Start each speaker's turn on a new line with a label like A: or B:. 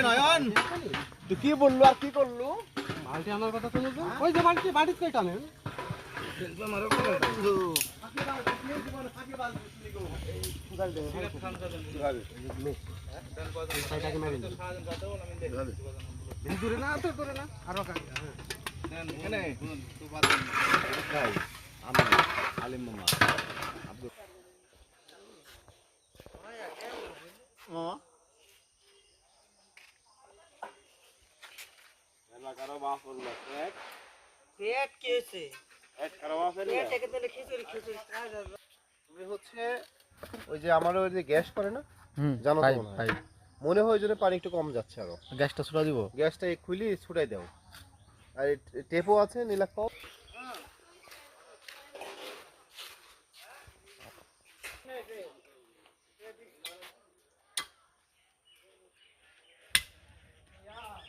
A: নয়ন তুই কি বললো আর কি করলো?
B: বালতি আনার কথা শুনে ওই যে বাড়িতে কই টানেন দূরে না তো দূরে না আরো
A: আমি আলিম মামা আব্দুল তুমি হচ্ছে ওই যে আমার ওই যে গ্যাস করে না জানো তো মনে হয় যেন পানি একটু কম যাচ্ছে আরো গ্যাসটা ছুটা দিব গ্যাসটা খুলি ছুটাই দাও আর টেপও আছে নীলাক্ষ